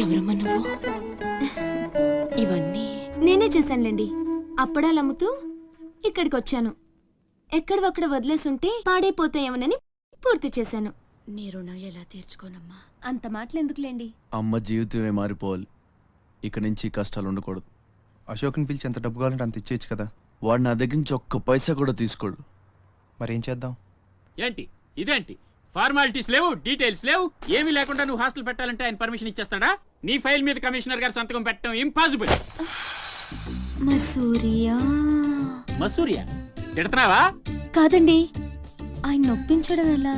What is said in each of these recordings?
ఎవరమ్మా నువ్వు? ఇవన్నీ నేనే చేశానులేండి. అప్పడాలు అమ్ముతూ ఇక్కడికి వచ్చాను. ఎక్కడొక్కడ వదిలేసుంటే పాడైపోతాయేమోనని పూర్తి చేశాను. నీ రుణం ఎలా తీర్చుకోనమ్మా? అంత మాటలెందుకులేండి. అమ్మ జీవితమే మారిపోవాలి. ఇక నుంచి కష్టాలు ఉండకూడదు. అశోక్ని పిలిచి ఎంత డబ్బు కావాలంటే అంత ఇచ్చేయచ్చు కదా. వాడు నా దగ్గర నుంచి ఒక్క పైసా కూడా తీసుకోడు. మరేం చేద్దాం? ఏంటి ఇదేంటి? ఫార్మాలిటీస్ లేవు, డీటెయిల్స్ లేవు, ఏమీ లేకుండా నువ్వు హాస్టల్ పెట్టాలంటే ఆయన పర్మిషన్ ఇచ్చేస్తాడా? నీ ఫైల్ మీద కమిషనర్ గారు సంతకం పెట్టడం ఇంపాసిబుల్. మసూరియా మసూరియా తిడుతున్నావా? కాదండి, ఆయన నొప్పించడం ఎలా?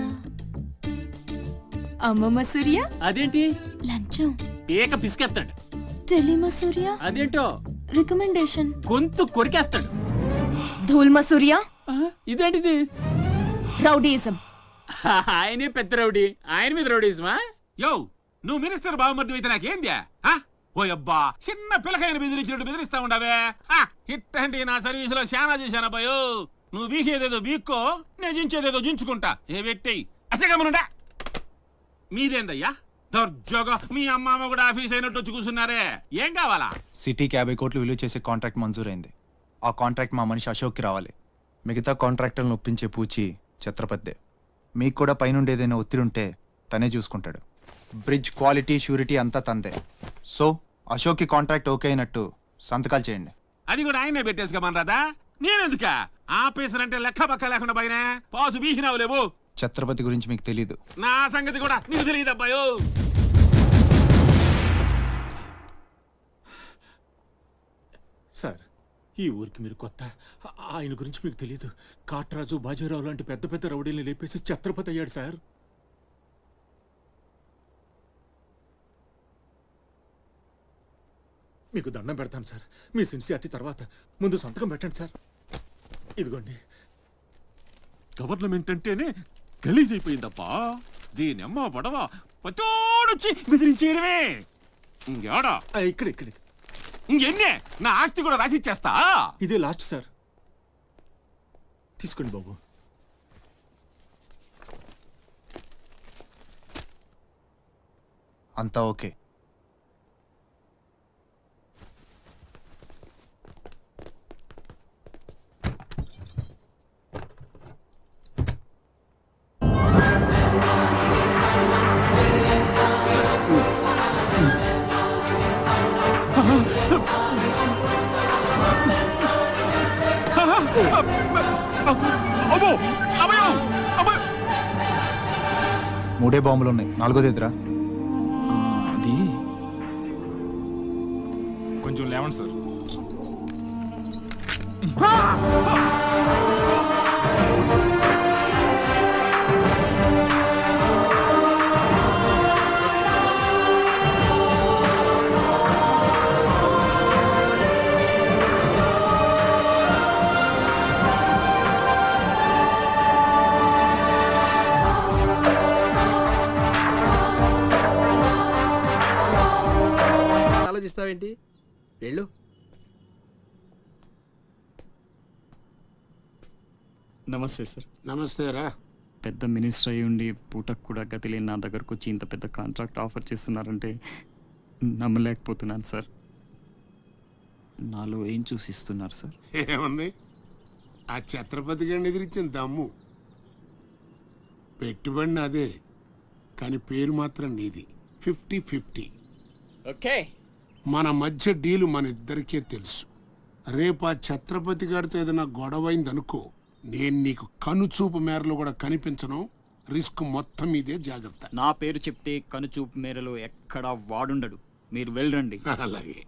అమ్మ మసూరియా అదేంటి? లంచం. ఏక పిసికేస్తాడు. టెలి మసూరియా అదేంటో రికమెండేషన్. గొంతు కొరికేస్తాడు. ధూల్ మసూరియా ఇదేంటిది? రౌడీయిజం. ఆయనే పెద్ద రౌడీ, ఆయన మీద రౌడీజమా? యో, నువ్వు మినిస్టర్ బావమర్ది అయితే నాకేంద్యా? ఓ అబ్బా, చిన్న పిల్లకాయని బెదిరించినట్టు బెదిరిస్తా ఉండవే. ఇట్టండి నా సర్వీసులో శానా చేశానబ్బాయో. నువ్వు బీకేదేదో బీక్కో, నేను జించేదేదో జించుకుంటా. ఏ పెట్టేయి అసగమనుండా. మీదేందయ్యా దర్జోగా మీ అమ్మ కూడా ఆఫీస్ అయినట్టు వచ్చి కూర్చున్నారే? ఏం కావాలా? సిటీకి 50 కోట్లు విలువ చేసే కాంట్రాక్ట్ మంజూరైంది. ఆ కాంట్రాక్ట్ మా మనిషి అశోక్కి రావాలి. మిగతా కాంట్రాక్టర్లను ఒప్పించే పూచి ఛత్రపతిదే. మీకు కూడా పైనుండి ఏదైనా ఒత్తిడి ఉంటే తనే చూసుకుంటాడు. బ్రిడ్జ్ క్వాలిటీ షూరిటీ అంతా తందే. సో అశోక్కి కాంట్రాక్ట్ ఓకే అయినట్టు సంతకాలు చేయండి. అది కూడా ఆయనే పెట్టేసుకోమని రాదా? నేనెందుక? ఆఫీసర్ అంటే లెక్క పక్క లేకుండా పైన పాసు బీసినావు లేవు. ఛత్రపతి గురించి మీకు తెలీదు. నా సంగతి కూడా నీకు తెలియదు అబ్బాయో. సార్, ఈ ఊరికి మీరు కొత్త. ఆయన గురించి మీకు తెలీదు. కాట్రాజు, బాజీరావు లాంటి పెద్ద పెద్ద రౌడీల్ని లేపేసి ఛత్రపతి అయ్యాడు సార్. మీకు దండం పెడతాను సార్. మీ సిన్సియారిటీ తర్వాత ముందు సంతకం పెట్టండి సార్. ఇదిగోండి. గవర్నమెంట్ అంటేనే గలీజ్ అయిపోయిందప్పా. దీనమ్మ పడవ పతోడొచ్చి బెదిరించేయడమే. ఇంకేడా ఇక్కడ ఇక్కడ ఇంకెన్నే నా ఆస్తి కూడా రాసిచ్చేస్తా. ఇదే లాస్ట్ సార్. తీసుకోండి బాబు. అంతా ఓకే. అబ్బో అబ్బయో అబ్బో. 3 బాంబులు ఉన్నాయి, 4ది ఎదురా. అది కొంచెం లేవండి సార్. ఆలోచిస్తావేంటి? వెళ్ళు. నమస్తే సార్. నమస్తే రా. పెద్ద మినిస్టర్ అయి ఉండి పూటకు కూడా గతి లేని నా దగ్గరకు వచ్చి ఇంత పెద్ద కాంట్రాక్ట్ ఆఫర్ చేస్తున్నారంటే నమ్మలేకపోతున్నాను సార్. నాలో ఏం చూసి ఇస్తున్నారు సార్? ఏముంది, ఆ ఛత్రపతి గారిని ఎదిరించిన దమ్ము. పెట్టుబడిని అదే, కానీ పేరు మాత్రం నీది. 50-50. ఓకే. మన మధ్య డీలు మన ఇద్దరికే తెలుసు. రేపు ఆ ఛత్రపతి గారితో ఏదైనా గొడవైందనుకో, నేను నీకు కనుచూపు మేరలో కూడా కనిపించను. రిస్క్ మొత్తం మీదే, జాగ్రత్త. నా పేరు చెప్తే కనుచూపు మేరలో ఎక్కడా వాడుండడు. మీరు వెళ్ళండి. అలాగే.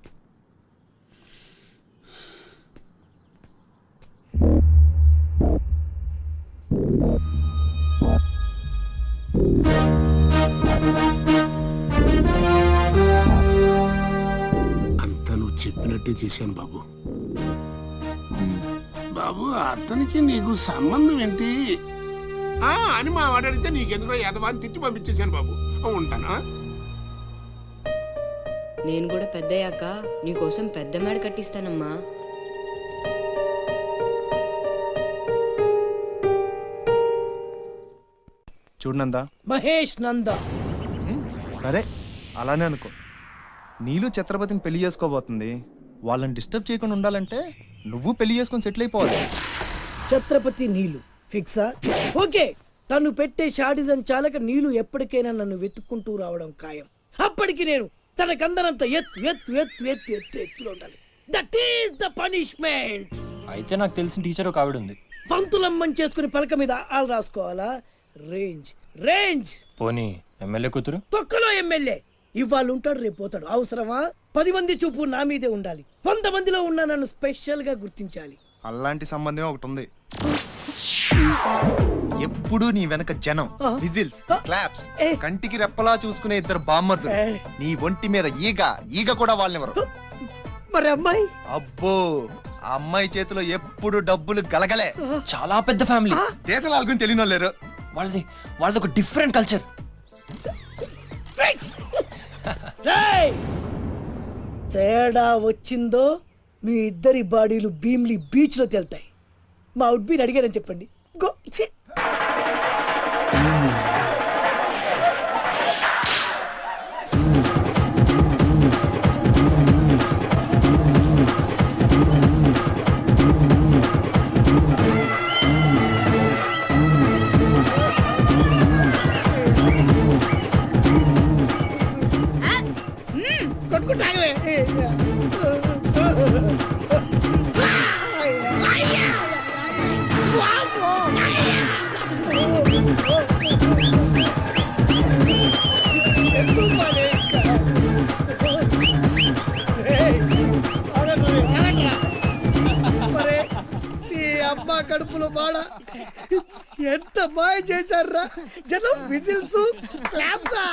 అంతా నువ్వు చెప్పినట్టే చేశాను బాబు. బాబు, అతనికి నీకు సంబంధం ఏంటి అని మా వాడు అడిగితే నీకెందుకు యదవాన్ని తిట్టి పంపించేశాను బాబు. ఉంటానా? నేను కూడా పెద్దయ్యాక నీకోసం పెద్ద మేడ కట్టిస్తానమ్మా. చూడు నందా. మహేష్ నంద. సరే, అలానే అనుకో. నీళ్ళు ఛత్రపతిని పెళ్లి చేసుకోబోతుంది. వాళ్ళని డిస్టర్బ్ చేయకుండా ఉండాలంటే నువ్వు పెళ్లి చేసుకొని సెటిల్ అయిపోవాలి. ఛత్రపతి నీళ్ళు ఫిక్సా? ఓకే, తను పెట్టే షాడిజం చాలక నీళ్ళు ఎప్పటికైనా నన్ను వెతుక్కుంటూ రావడం ఖాయం. అప్పటికి నేను తనకందనంత ఎత్తులో ఉండాలి. That is the punishment. అయితే నాకు తెలిసిన టీచర్ ఒక ఆవిడ ఉంది. పంతులమ్మని చేసుకుని పలక మీద ఆలు రాసుకోవాలా? Range range. పోనీ ఎమ్మెల్యే కూతురు? తొక్కలో ఎమ్మెల్యే. ఇవాళ ఉంటాడు, రేపు పోతాడు. అవసరమా? 10 మంది చూపు నా మీదే ఉండాలి. 100 మందిలో ఉన్న నన్ను స్పెషల్ గా గుర్తించాలి. అలాంటి సంబంధమే ఒకటి ఉంది. ఎప్పుడు నీ వెనక జనం, విజిల్స్, క్లాప్స్, కంటికి రెప్పలా చూసుకునే 2 బామ్మర్దులు. నీ ఒంటి మీద ఈగ కూడా వాళ్ళెవరు. మరి అమ్మాయి? అబ్బో, ఆ అమ్మాయి చేతిలో ఎప్పుడు డబ్బులు గలగలే. చాలా పెద్ద ఫ్యామిలీ. దేశాల గురించి తెలియని వాళ్ళు లేరు. వాళ్ళది ఒక డిఫరెంట్ కల్చర్. తేడా వచ్చిందో మీ ఇద్దరి బాడీలు భీమ్లీ బీచ్ లో తేలుతాయి. మా ఉడ్బీని అడిగారని చెప్పండి. గో. అమ్మ కడుపులో బాడ ఎంత మాయ చేశారా జనం. విజిల్స్, క్లాప్సా,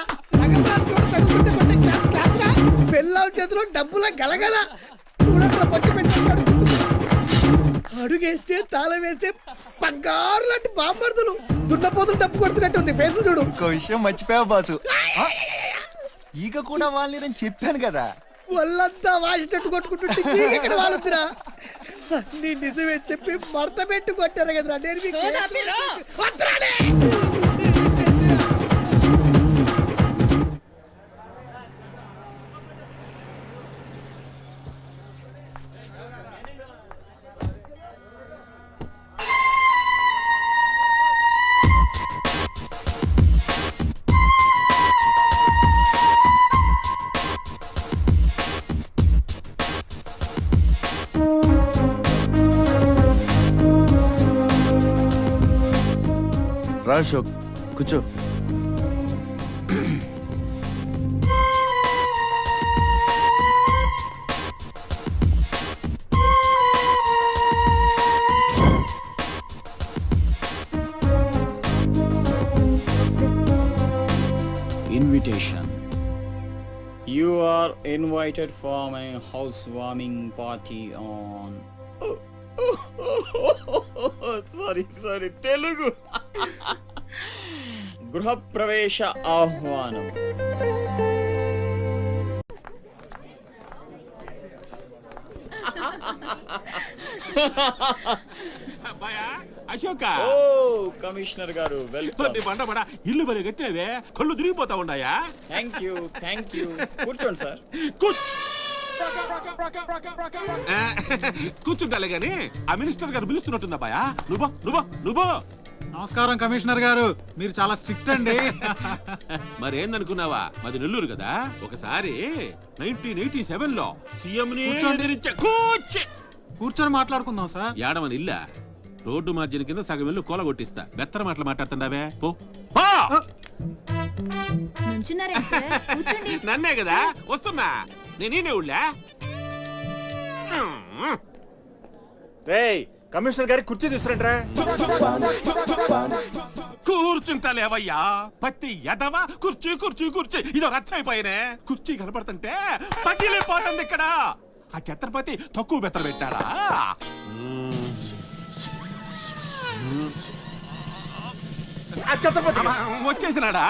పెళ్ళాం చేతిలో డబ్బుల గలగల. అడుగేస్తే తాళం వేసే బంగారు లాంటి బాంబర్దులు. దున్నపోతులు డబ్బు కొడుతున్నట్టు ఉంది ఫేస్ చూడు. ఇంకో విషయం మర్చిపోయావు బాసు, ఈగ కూడా వాళ్ళని చెప్పాను కదా. వాళ్ళంతా వాసినట్టు కొట్టుకుంటుంటే ఇక్కడ వాళ్ళురా. నీ నిజమే చెప్పి మడత పెట్టి కొట్టారు కదరా. నేను రా అశోక్, కూర్చో. Invitation. You are invited for my housewarming party on. Sorry, Telugu. గృహప్రవేశ ఆహ్వానం. అశోక, ఓ కమిషనర్ గారు, వెల్కమ్. బండ ఇల్లు మరి కట్టినవే, కళ్ళు తిరిగిపోతా ఉన్నాయా? Thank you. కూర్చోండి సార్. కూర్చుంటాలే గాని ఆ మినిస్టర్ గారు పిలుస్తున్నట్టుందా బాయా? నువ్వు నమస్కారం కమిషనర్ గారు, మీరు చాలా స్ట్రిక్ట్ అండి. మరేందనుకున్నావా, మాది నెల్లూరు కదా. ఒకసారి 1987లో సీఎం కూర్చొని మాట్లాడుకుందాం సార్. ఏడమని ఇల్లా రోడ్డు మార్జిన కింద సగం ఇల్లు కూలగొట్టిస్తా. బెత్తర మాటలు మాట్లాడుతుండవే, పో. నన్నే కదా వస్తున్నా. నేనే ఊళ్ళా. కమిషనర్ గారి కుర్చీ తీసుకురంట్రా. కూర్చుంటాలేవయ్యా పత్తి ఎదవా. కుర్చీ ఇదో రచ్చైపోయినే. కుర్చీ కనపడుతుంటే పగిలిపోతుంది ఇక్కడ. ఆ ఛత్రపతి తక్కువ బెత్తర పెట్టాడా? వచ్చేసినాడా?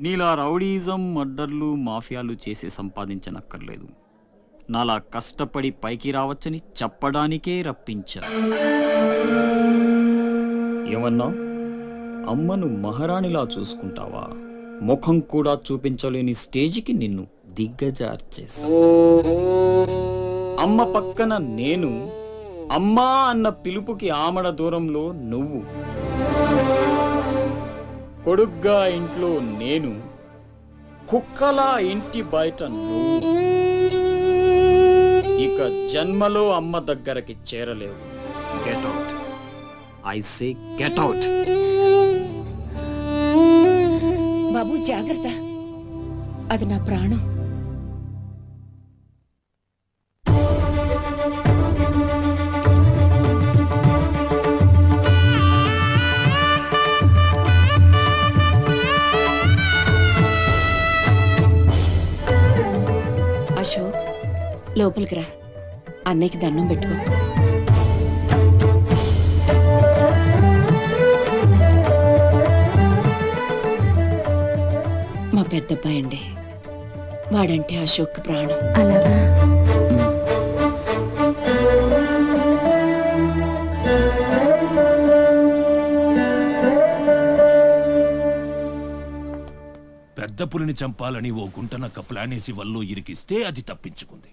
నీలా రౌడీజం మర్డర్లు మాఫియాలు చేసి సంపాదించనక్కర్లేదు. నాలా కష్టపడి పైకి రావచ్చని చెప్పడానికే రప్పించా. ఏమన్నా అమ్మను మహారాణిలా చూసుకుంటావా? ముఖం కూడా చూపించలేని స్టేజికి నిన్ను దిగ్గజార్చేసా. అమ్మ పక్కన నేను, అమ్మా అన్న పిలుపుకి ఆమడ దూరంలో నువ్వు, కొడుగ్గా ఇంట్లో నేను, కుక్కలా ఇంటి బయట నువ్వు. ఇక జన్మలో అమ్మ దగ్గరకి చేరలేవు. Get out, I say get out. బాబు జాగ్రత్త, అది నా ప్రాణం. అశోక్, లోపలికి రా, అన్నయ్యకి దండం పెట్టుకో. మా పెద్దబ్బాయి అండి, వాడంటే అశోక్ ప్రాణం. అలాగా? పెద్ద పులిని చంపాలని ఓ గుంటనక్క ప్లానేసి వల్లో ఇరికిస్తే అది తప్పించుకుంది.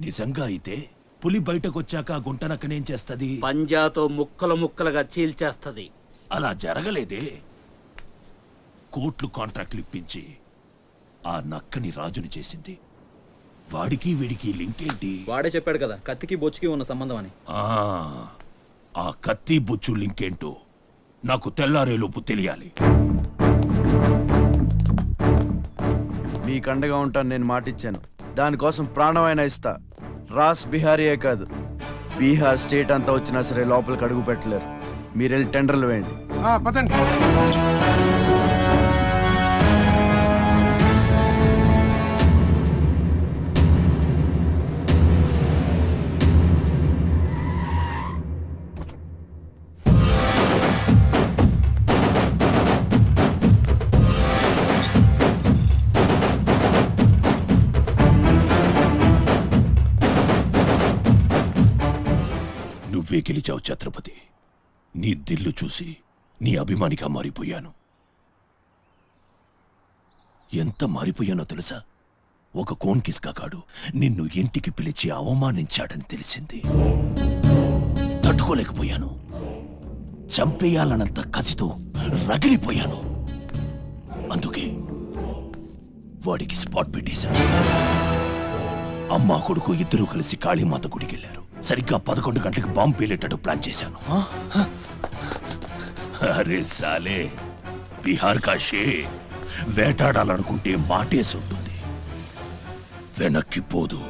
నిజంగా అయితే పులి బయటకొచ్చాక ఆ గుంటనక్కనేం చేస్తది? పంజాతో ముక్కలు ముక్కలుగా చీల్చేస్తది. అలా జరగలేదే. కోట్లు కాంట్రాక్ట్లు ఇప్పించి ఆ నక్కని రాజుని చేసింది. వాడికి వీడికి లింక్ ఏంటి? వాడే చెప్పాడు కదా కత్తికి బొచ్చుకి ఉన్న సంబంధం అని. ఆ కత్తి బొచ్చు లింక్ ఏంటో నాకు తెల్లారేలోపు తెలియాలి. మీకు అండగా ఉంటాను, నేను మాటిచ్చాను. దానికోసం ప్రాణమైనా ఇస్తా. రాస్ బిహారీయే కాదు, బీహార్ స్టేట్ అంతా వచ్చినా సరే లోపలికి అడుగు పెట్టలేరు. మీరు వెళ్ళి టెండర్లు వేయండి. పదండి. నువ్వే గెలిచావు ఛత్రపతి. నీ దిల్లు చూసి నీ అభిమానిగా మారిపోయాను. ఎంత మారిపోయానో తెలుసా? ఒక కోన్ కిస్కాగాడు నిన్ను ఇంటికి పిలిచి అవమానించాడని తెలిసింది. తట్టుకోలేకపోయాను. చంపేయాలన్నంత కసితో రగిలిపోయాను. అందుకే వాడికి స్పాట్ పెట్టేశాను. అమ్మా కొడుకు ఇద్దరూ కలిసి కాళీమాత గుడికెళ్లారు. సరిగ్గా 11 గంటలకు బాంబు పేలేటట్టు ప్లాన్ చేశాను. అరే సాలే, బీహార్ కా షేర్ వేటాడాలనుకుంటే మాటేసి ఉంటుంది, వెనక్కి పోదు.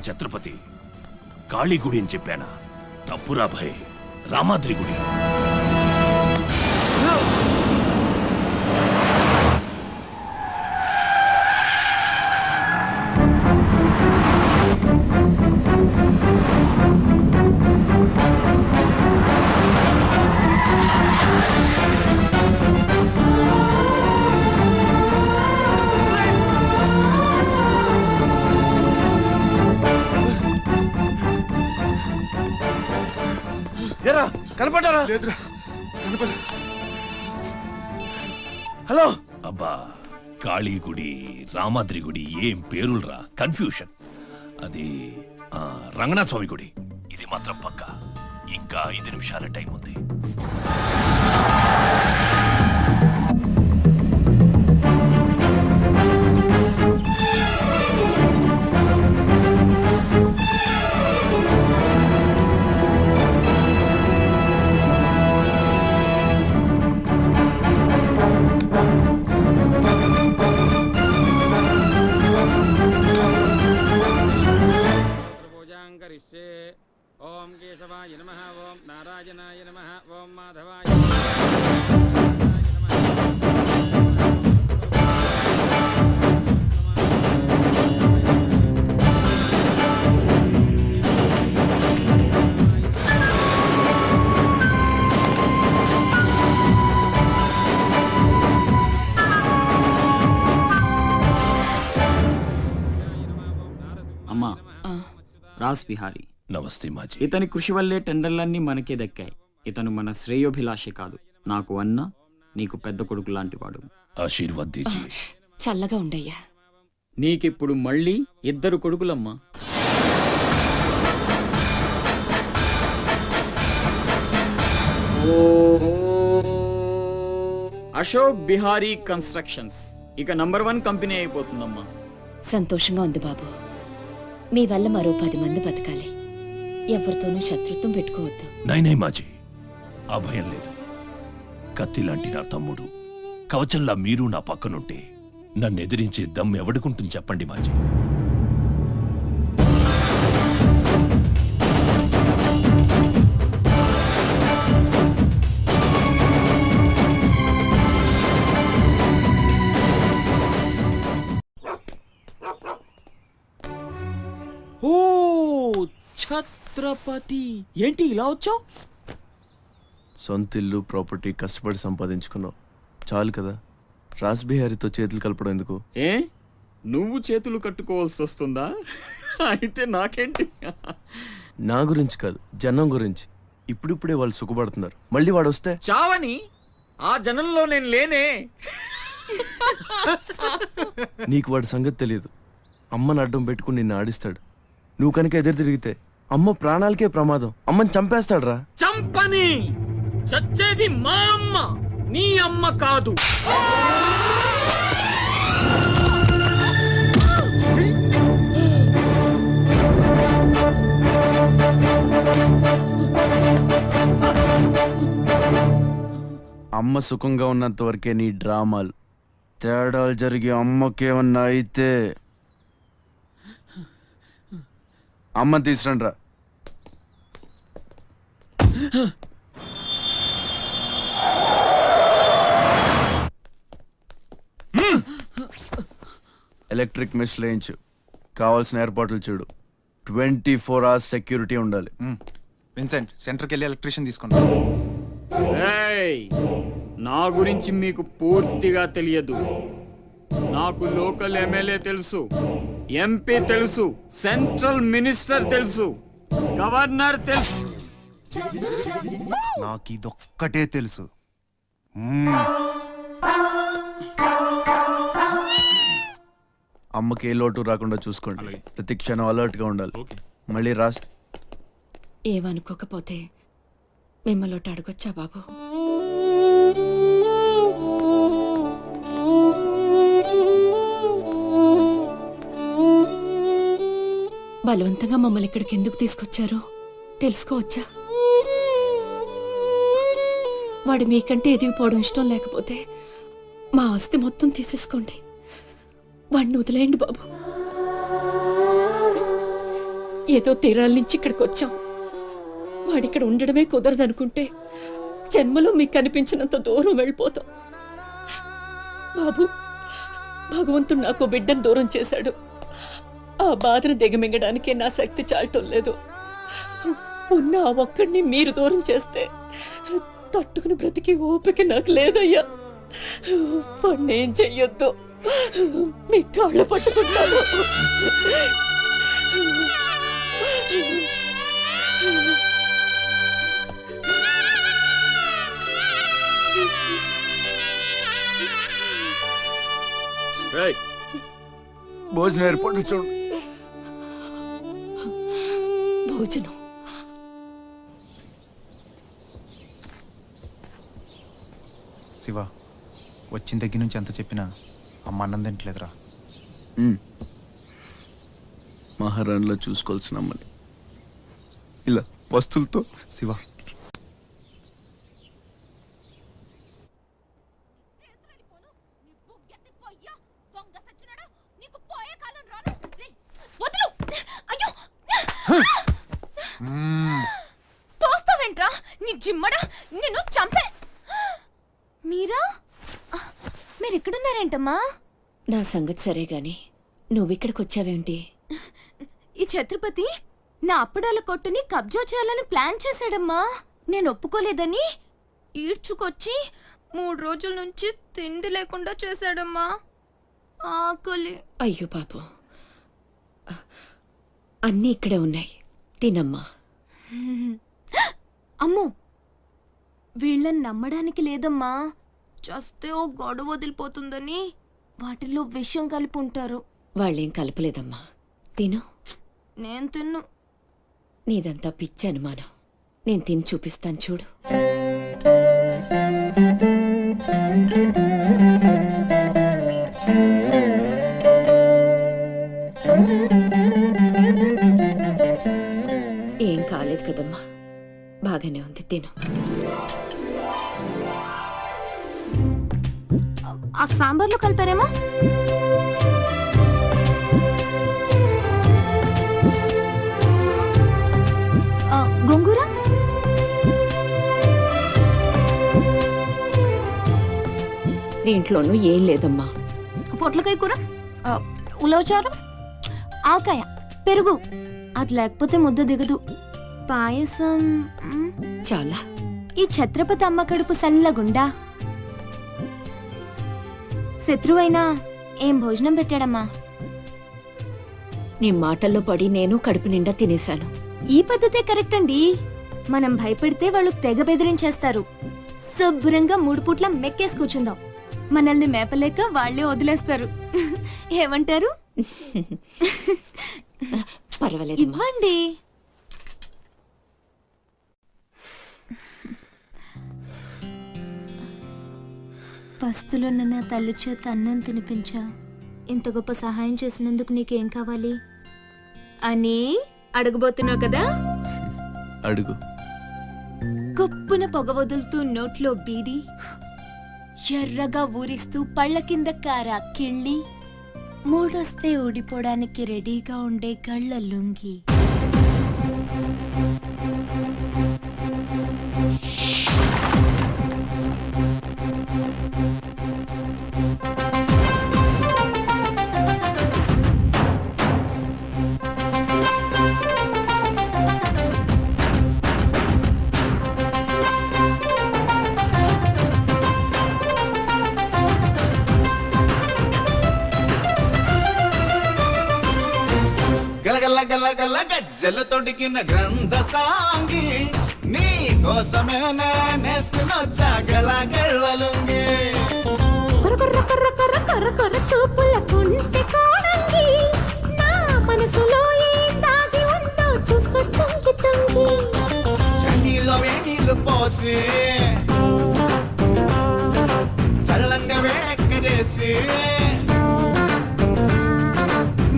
ఛత్రపతి, కాళీ గుడి అని చెప్పానా? తప్పురా భయ్, రామాద్రి గుడి. కనపడ్డారా? లేదురా, హలో. అబ్బా, కాళీ గుడి, రామాద్రి గుడి ఏం పేరులరా, కన్ఫ్యూషన్. అది రంగనాథ స్వామి గుడి. ఇది మాత్రం పక్క. ఇంకా 5 నిమిషాల టైం ఉంది. కేశవాయ నమః ఓం నారాయణాయ నమః ఓం మాధవాయ అమ్మా రాస్ బిహారీ. నమస్తే మాజీ. ఇతని కృషి వల్లే టెండర్లన్నీ మనకే దక్కాయి. ఇతను మన శ్రేయోభిలాషి కాదు, నాకు అన్న నీకు పెద్ద కొడుకు లాంటివాడు. ఆశీర్వాద్ దీజీ. చల్లగా ఉండయ్యా. నీకిప్పుడు మళ్ళీ 2 కొడుకులమ్మా. అశోక్ బిహారీ కన్స్ట్రక్షన్స్ ఇక నంబర్ 1 కంపెనీ అయిపోతుందమ్మా. సంతోషంగా ఉంది బాబు. మీ వల్ల మరో 10 మంది బతకాలి. ఎవరితోనూ శత్రుత్వం పెట్టుకోవద్దు. నైనే మాజీ, ఆ భయం లేదు. కత్తి లాంటి నా తమ్ముడు, కవచంలా మీరు నా పక్కనుంటే నన్ను ఎదిరించే దమ్ ఎవడుకుంటుంది చెప్పండి మాజీ. ఓ ఛత్రపతి, ఏంటి ఇలా వచ్చావు? సొంత ఇల్లు ప్రాపర్టీ కష్టపడి సంపాదించుకున్నావు, చాలు కదా. రాస్ బిహారీతో చేతులు కలపడం ఎందుకు? ఏ నువ్వు చేతులు కట్టుకోవాల్సి వస్తుందా? అయితే నాకేంటి? నా గురించి కాదు, జనం గురించి. ఇప్పుడిప్పుడే వాళ్ళు సుఖపడుతున్నారు, మళ్ళీ వాడు వస్తే చావని ఆ జనంలో నేను లేనే. నీకు వాడి సంగతి తెలియదు. అమ్మని అడ్డం పెట్టుకుని నిన్ను ఆడిస్తాడు. నువ్వు కనుక ఎదురు తిరిగితే అమ్మ ప్రాణాలకే ప్రమాదం. అమ్మని చంపేస్తాడు రా. చంపని, చచ్చేది మా అమ్మ, నీ అమ్మ కాదు. అమ్మ సుఖంగా ఉన్నంత వరకే నీ డ్రామాలు. తేడాలు జరిగి అమ్మకేమన్నా అయితే అమ్మని తీసురండి రా. ఎలక్ట్రిక్ మెష్ లేయించు, కావాల్సిన ఏర్పాట్లు చూడు. 24 hours సెక్యూరిటీ ఉండాలి. విన్సెంట్, సెంటర్కి వెళ్ళి ఎలక్ట్రీషియన్ తీసుకున్నా. ఏయ్, నా గురించి మీకు పూర్తిగా తెలియదు. నాకు లోకల్ ఎమ్మెల్యే తెలుసు, ఎంపీ తెలుసు, సెంట్రల్ మినిస్టర్ తెలుసు, గవర్నర్ తెలుసు. నాకు ఇదొక్కటే తెలుసు. అమ్మకి ఏ లోటు రాకుండా చూసుకోండి. ప్రతి క్షణం అలర్ట్ గా ఉండాలి. మళ్ళీ రాస్ ఏమనుకోకపోతే మిమ్మల్ని అడగొచ్చా బాబు? బలవంతంగా మమ్మల్ని ఇక్కడికి ఎందుకు తీసుకొచ్చారో తెలుసుకోవచ్చా? వాడు మీకంటే ఎదిగిపోవడం ఇష్టం లేకపోతే మా ఆస్తి మొత్తం తీసేసుకోండి. వాడిని వదిలేయండి బాబు. ఏదో తీరాల నుంచి ఇక్కడికి వచ్చాం. వాడిక్కడ ఉండడమే కుదరదనుకుంటే జన్మలో మీకు కనిపించినంత దూరం వెళ్ళిపోతాం. బాబు, భగవంతుడు నాకు బిడ్డను దూరం చేశాడు. ఆ బాధను దిగమింగడానికే నా శక్తి చాలటం లేదు. ఉన్న ఆ ఒక్కడిని మీరు దూరం చేస్తే తట్టుకుని బ్రతికి ఓపిక నాకు లేదయ్యా. వాణ్ణేం చెయ్యొద్దు, మీ కాళ్ళు పట్టుకుంటాను. భోజనం ఏర్పాటు చూడు. భోజనం శివ, వచ్చిన దగ్గర నుంచి ఎంత చెప్పినా అమ్మ అన్నం తింటలేదురా. మహారాణిలో చూసుకోవాల్సిన అమ్మని ఇలా పస్తులతో. శివ, నీ జిమ్మడా నిన్ను చంపే. మీరా మీరిక్కడున్నారేంటమ్మా? నా సంగతి సరే గాని నువ్విక్కడికి వచ్చావేంటి? ఈ ఛత్రపతి నా అప్పడాల కొట్టుని కబ్జా చేయాలని ప్లాన్ చేశాడమ్మా. నేను ఒప్పుకోలేదని ఈడ్చుకొచ్చి 3 రోజుల నుంచి తిండి లేకుండా చేశాడమ్మా. ఆకలి. అయ్యో పాపం, అన్నీ ఇక్కడే ఉన్నాయి, తినమ్మా. అమ్మో, వీళ్ళని నమ్మడానికి లేదమ్మా. చస్తే ఓ గొడవ వదిలిపోతుందని వాటిల్లో విషయం కలిపి ఉంటారు. వాళ్ళేం కలపలేదమ్మా, తిను. నేను తిన్ను. నీదంతా పిచ్చి అనుమానం. నేను తిని చూపిస్తాను చూడు. ఏం కాలేదు కదమ్మా, బాగానే ఉంది, తిను. ఆ సాంబార్లో కలిపారేమో. గోంగూర, దీంట్లోనూ ఏం లేదమ్మా. పొట్లకాయ కూర, ఉలవచారు, ఆవకాయ, పెరుగు. అది లేకపోతే ముద్ద దిగదు. పాయసం చాలా. ఈ ఛత్రపతి అమ్మ కడుపు సల్లగుండా. శత్రువైనా ఏం భోజనం పెట్టాడమ్మా? నీ మాటల్లో పడి నేను కడుపు నిండా తినేశాను. ఈ పద్ధతే కరెక్ట్ అండి. మనం భయపెడితే వాళ్ళు తెగ బెదిరించేస్తారు. శుభ్రంగా 3 పూట్ల మెక్కేసి కూర్చుందాం. మనల్ని మేపలేక వాళ్లే వదిలేస్తారు. ఏమంటారు? పర్వాలేదు, ఇవ్వండి. పస్తులున్న నా తల్లి చేత అన్నం తినిపించా. ఇంత గొప్ప సహాయం చేసినందుకు నీకేం కావాలి అని అడగబోతున్నావు కదా? అడుగు. గొప్పున పొగ వదులుతూ నోట్లో బీడి, ఎర్రగా ఊరిస్తూ పళ్ళ కింద కారా కిళ్ళి, మూడొస్తే ఊడిపోవడానికి రెడీగా ఉండే గళ్ళ లుంగి. గలగల్ల గలగల్ల గజ్జలు తొడిగిన గ్రంథ సాంగి, నీ కోసమే నేస్తున్నా గళగళ్ళలుంగి. కొర్ర కొర్ర కొర్ర కొర్ర కొర్ర చూపుల కుంటి కోణంగి, నా మనసులో ఏం దాగి ఉందో చూసుకో తుంగి తుంగి. చన్నీలో వేణీలు పోసి చల్లంగా వేడెక్క చేసి,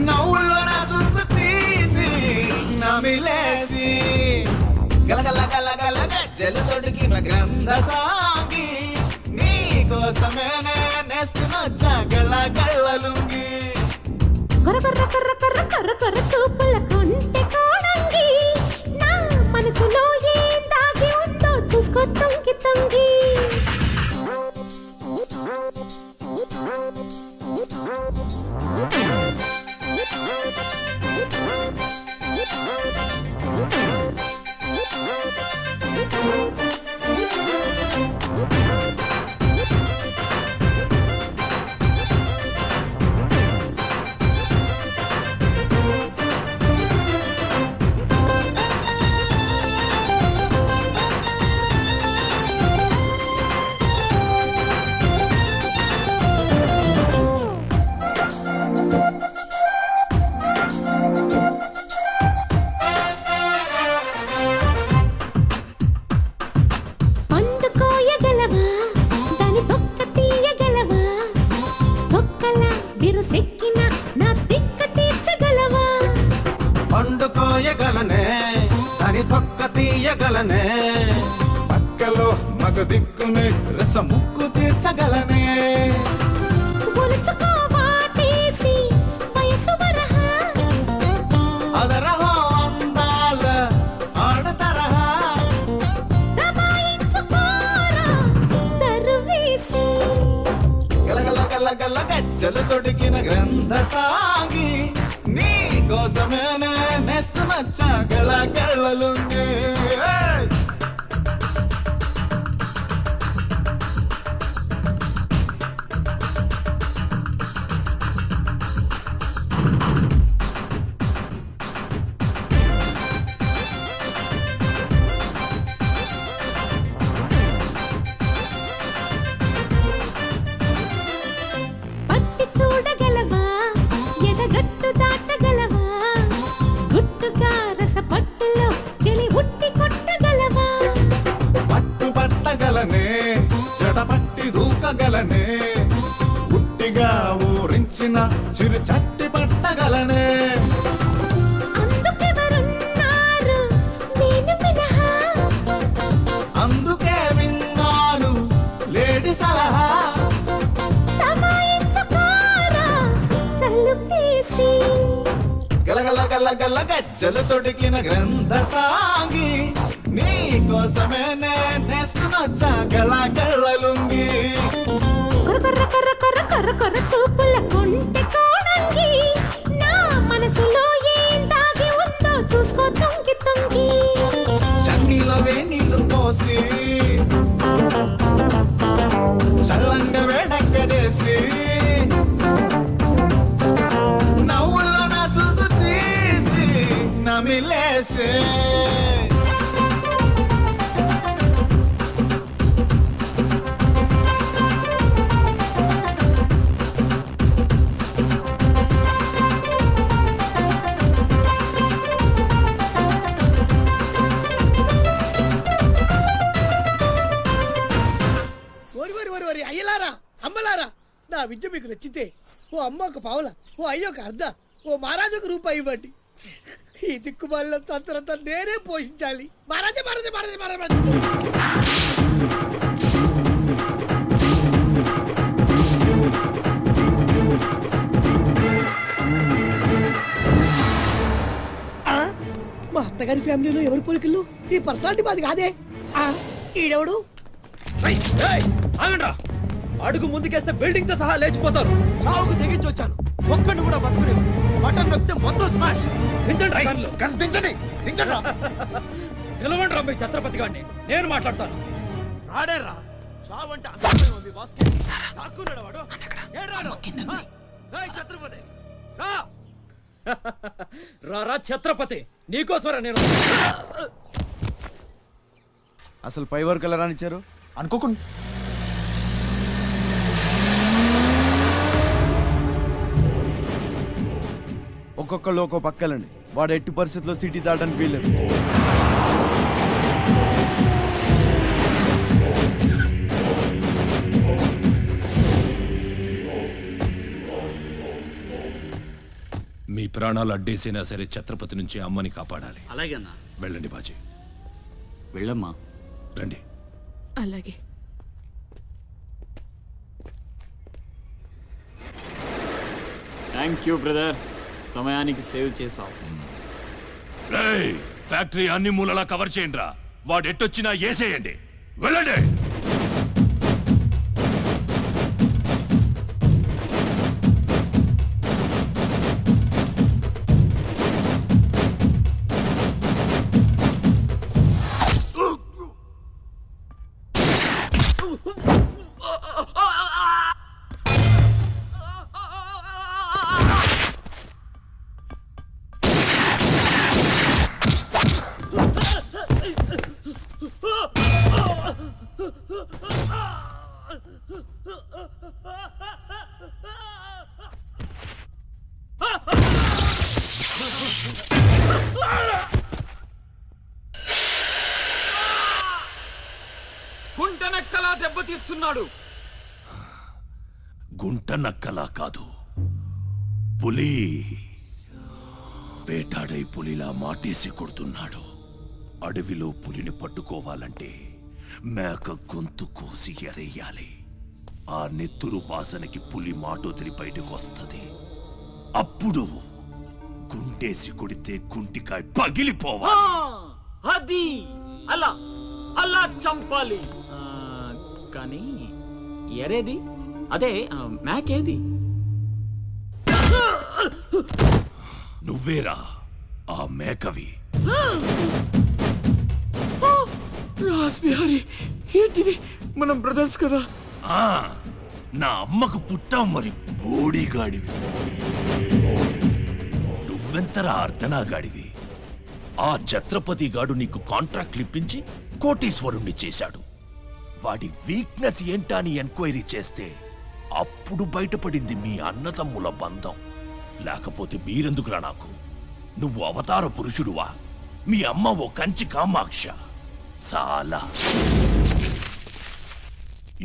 నవ్వుల్లో నా సుస్తు తీసి నమిలేసి, గలగల గలగల గజ్జలు తొడిగిన గ్రంథ సాగి, నీ కోసమే నేస్తున్నా గళగళ్ళలుంగి. కొర్ర కొర్ర కొర్ర కొర్ర కొర్ర కొర్ర చూపుల కుంటి కోణంగి, నా మనసులో ఏం దాగి ఉందో చూసుకో తుంగి తుంగి. పండుకోయగలనే అని తొక్క తీయగలనే, పక్కలో మగ దిక్కునే రస ముక్కు తీర్చగలనే. అదరహో అందాల ఆడతరహా, గజ్జలు తొడిగిన గ్రంథ సాగి నీ కోసమే నేసుకునొచ్చా గళ్ళలుంగి పట్టి చూడగలవా ఎదగట్టు దాటగలవా గుట్టుగా రస పట్టులో చెలి ఉట్టి కొట్టగలవా పట్టు పట్టగలనే జడపట్టి దూకగలనే ఉట్టిగా ఊరించిన చిరు చట్టి పట్టగలనే అందుకెవరున్నారు నేను మినహా అందుకే విన్నాను లేడి సలహా తమాయించుకోరా తలుపేసి గలగల గల్ల గల్ల గజ్జలు తొడిగిన గ్రంథ సాగి నీ కోసమే నేసుకునొచ్చా గళ్ళలుంగి కొర కొర కొర కొర కొర చూపుల కొంటె కోణంగి నా మనసులో ఏం దాగి ఉందో చూసుకో తొంగి తొంగి చన్నీల వేణీళ్ళు పోసి చల్లంగా వేడక్కదేసి నవ్వుల్లో నా సుదు తీసి నమిలేసే ఓరి అయ్యలారా అమ్మలారా నా విద్య మీకు నచ్చితే ఓ అమ్మ ఒక పావుల ఓ అయ్య ఒక అర్ధ ఓ మహారాజు ఒక రూపాయి ఇవ్వండి. ఈ దిక్కుమాలిన సంతరంతా నేనే పోషించాలి. మహారాజా మహారాజా మహారాజా మహారాజా మా అత్తగారి ఫ్యామిలీలో ఎవరి పోలికలు ఈ పర్సనాలిటీ మాది కాదే. ఈడెవడు? అడుగు ముందుకేస్తే బిల్డింగ్ తో సహా లేచిపోతారు. చావుకు తెగించి వచ్చాను. ఒక్కడిని కూడా బతుకునేవు. బటన్ నొక్కితే మొత్తం స్మాష్. దించండి కార్లో. నిలవండి రా మీ ఛత్రపతి గారిని. నేను మాట్లాడతాను. రాడేరా చావంటే అందరూ మీ బాస్కి తాక్కున్నాడు వాడు. ఏడ్రాడు. ఏయ్ ఛత్రపతి రా. రా ఛత్రపతి నీకోసరా నేను. అసలు పై వరకు ఎలా రానిచ్చారు అనుకోకుండా. ఒక్కొక్కళ్ళు ఒక్కో పక్కలండి. వాడు ఎట్టి పరిస్థితుల్లో సిటీ దాటడానికి వీల్లేదు. మీ ప్రాణాలు అడ్డేసినా సరే ఛత్రపతి నుంచి అమ్మని కాపాడాలి. అలాగేనా? వెళ్ళండి బాజీ. వెళ్ళమ్మా. రండి. అలాగే. థ్యాంక్ యూ బ్రదర్, సమయానికి సేవ్ చేసావు. రేయ్, ఫ్యాక్టరీ అన్ని మూలలా కవర్ చేయండి రా. వాడు ఎట్టొచ్చినా ఏసేయండి. వెళ్ళండి. గుంటనక్కలా దెబ్బతీస్తున్నాడు. గుంట నక్కలా కాదు, పులి వేటాడై పులిలా మాటేసి కొడుతున్నాడు. అడవిలో పులిని పట్టుకోవాలంటే మేక గొంతు కోసి ఎరేయాలి. ఆ నెత్తురు వాసనకి పులి మాటొదిలి బయటకు వస్తుంది. అప్పుడు గుంటేసి కొడితే గుంటికాయ పగిలిపోవాలి. అది అలా అలా చంపాలి. కానీ ఎరేది? అదే మేకేది? నువ్వేరా ఆ మేకవి? రాస్ బిహారీ, ఏంటిది? మనం బ్రదర్స్ కదా? నా అమ్మకు పుట్టావు మరి బోడిగాడివి. నువ్వెంతరా అర్ధనాగాడివి? ఆ ఛత్రపతి గాడు నీకు కాంట్రాక్ట్లు ఇప్పించి కోటీశ్వరుణ్ణి చేశాడు. వాడి వీక్నెస్ ఏంటా అని ఎంక్వైరీ చేస్తే అప్పుడు బయటపడింది మీ అన్నతమ్ముల బంధం. లేకపోతే మీరెందుకురా నాకు? నువ్వు అవతార పురుషుడువా? మీ అమ్మ ఓ కంచి కామాక్ష. చాలా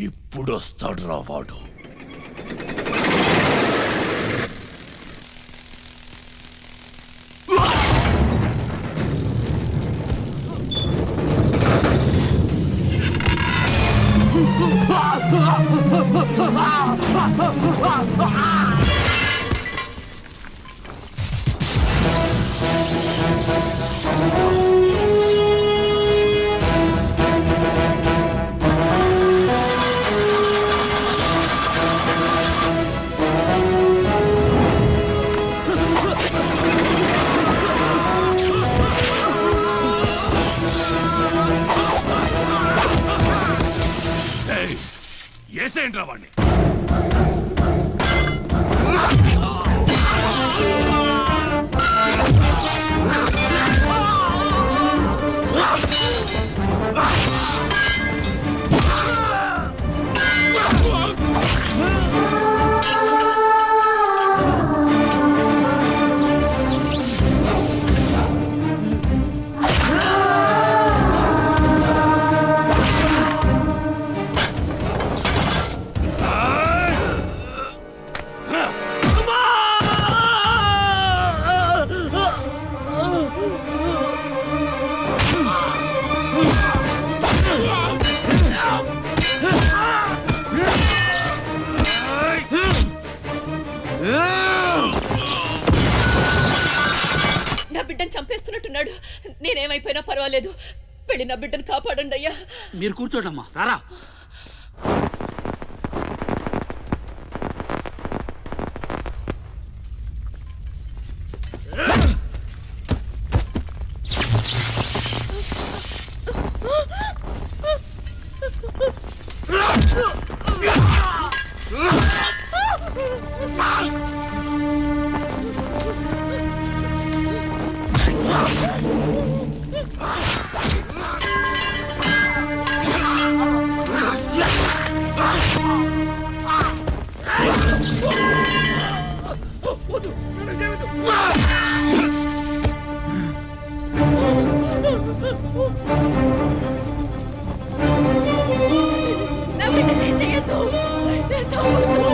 ఇప్పుడొస్తాడురా వాడు. ఏసేంట్రా వాణ్ణి? నా బిడ్డను చంపేస్తున్నట్టున్నాడు. నేనేమైపోయినా పర్వాలేదు, వెళ్ళి నా బిడ్డను కాపాడండి అయ్యా. మీరు కూర్చోడమ్మా, రారా. నా బిడ్డని చేయొద్దు, చంపొద్దు.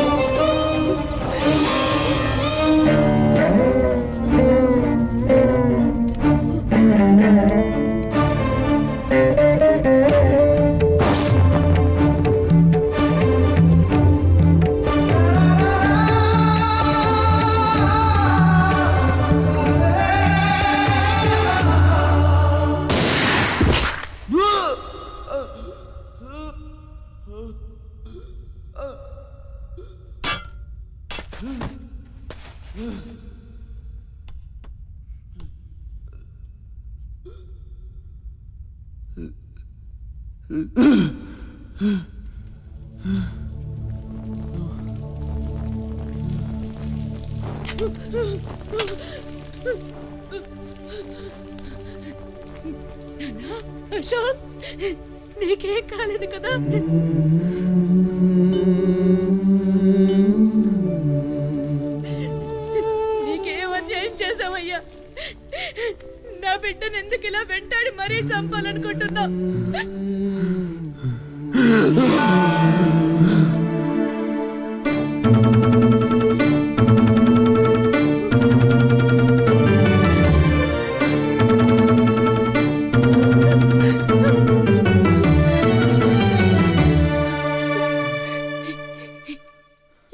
అశోక్, నీకేం కాలేదు కదా? నీకేం అన్యాయం చేసావయ్యా? నా బిడ్డను ఎందుకు ఇలా వెంటాడి మరీ చంపాలనుకుంటున్నావు?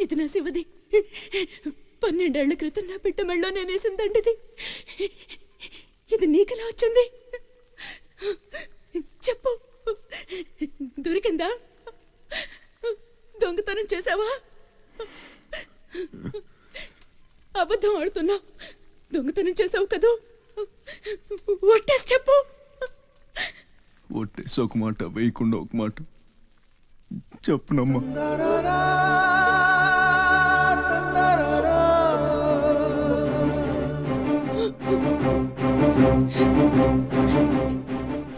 ఇది నా శివది. 12 ఏళ్ల క్రితం నా బిడ్డ మెళ్ళో నేనేసిందండిది. ఇది నీకెలా వచ్చింది? చెప్పు, దొరికిందా? దొంగతనం చేసావా? అబద్ధం ఆడుతున్నావు. దొంగతనం చేసావు కదూ? ఒట్టేసి చెప్పు. ఒట్టేసి ఒక మాట, వేయకుండా ఒక మాట చెప్పునమ్మా.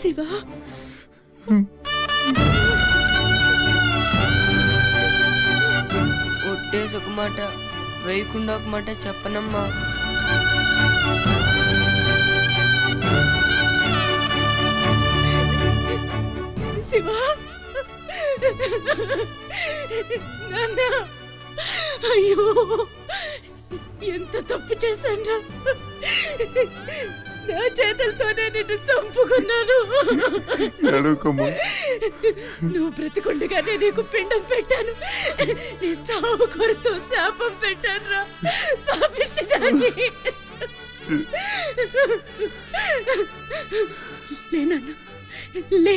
శివ, ఒట్టేసి ఒక మాట, వేయకుండా ఒక మాట చెప్పనమ్మా. శివ, నాన్న, అయ్యో ఎంత తప్పు చేశాను. నా చేతులతోనే నిన్ను చంపుకున్నాను. నువ్వు బ్రతికుండగానే నీకు పిండం పెట్టాను. నీ చావు కొరతో శాపం పెట్టాను రా పాపిష్టిదాన్ని. లేనన్నా, లే,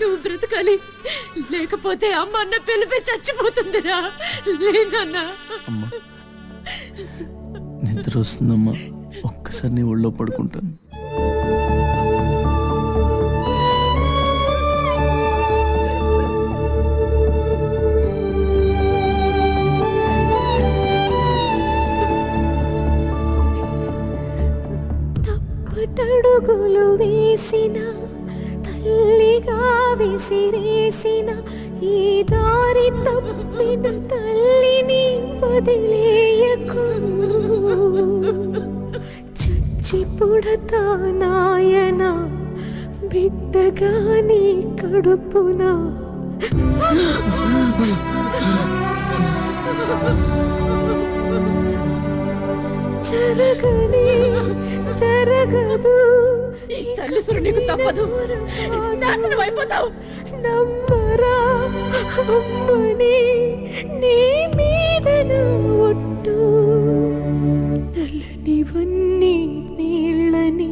నువ్వు బ్రతకాలి. లేకపోతే అమ్మ అన్న పిలిపి చచ్చిపోతుందిరా. లేనన్నా. నిద్ర వస్తుందమ్మా, ఒక్కసారి నీ ఒళ్ళో పడుకుంటాను. తప్పటడుగులు వేసిన తల్లిగా విసిరేసిన ఈ దారి తప్పిన తల్లిని వదిలేయకు. చచ్చి పుడతా నాయన బిడ్డగా నీ కడుపున. జరగని జరగదు, తల్లిసురు నీకు తప్పదు. నాశనం అయిపోతావు. నమ్మరా అమ్మని, నీ మీద ఒట్టు. నల్లనివన్నీ నీళ్ళని,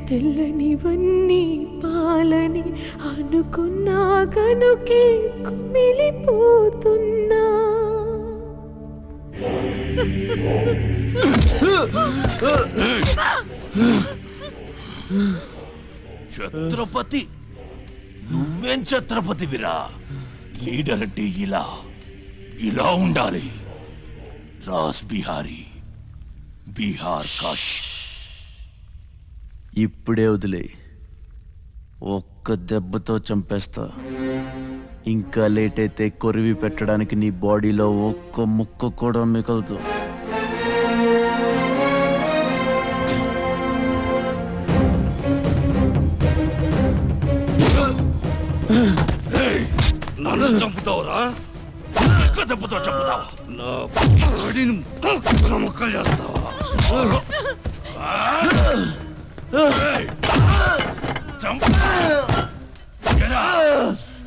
తెల్లనివన్నీ పాలని అనుకున్నా కనుకే కుమిలిపోతున్నా. ఛత్రపతి, నువ్వేం ఛత్రపతివిరా? లీడర్ అంటే ఇలా ఇలా ఉండాలి. రాస్ బిహారీ, బీహార్ కాష్. ఇప్పుడే వదిలే, ఒక్క దెబ్బతో చంపేస్తా. ఇంకా లేట్ అయితే కొరివి పెట్టడానికి నీ బాడీలో ఒక్క ముక్క కూడా మిగలదు. నన్ను చంపుతావురా? దెబ్బతో చంపుతావా? ముక్కలు చేస్తావా?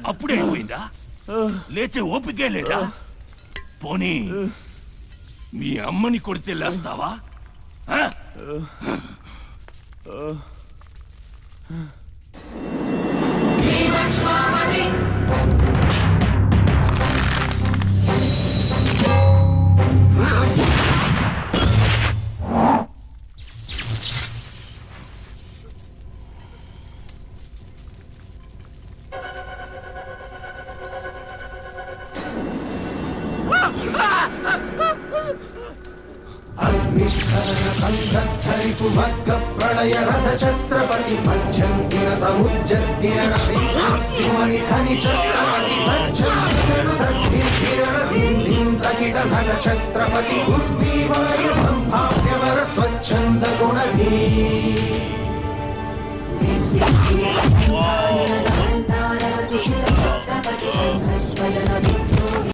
అప్పుడే అయిపోయిందా? లేచే ఓపికే లేదా? పోనీ మీ అమ్మని కొడితే లేస్తావా? సంధరిపువర్గ ప్రళయ రథ ఛత్రపతి మధ్యంగిర సముజ్జద్గిరణి ధని ఛత్రపతి తకిట నట ఛత్రపతి ఉర్వీవాయు సంభావ్యవర స్వచ్ఛంద గుణధీ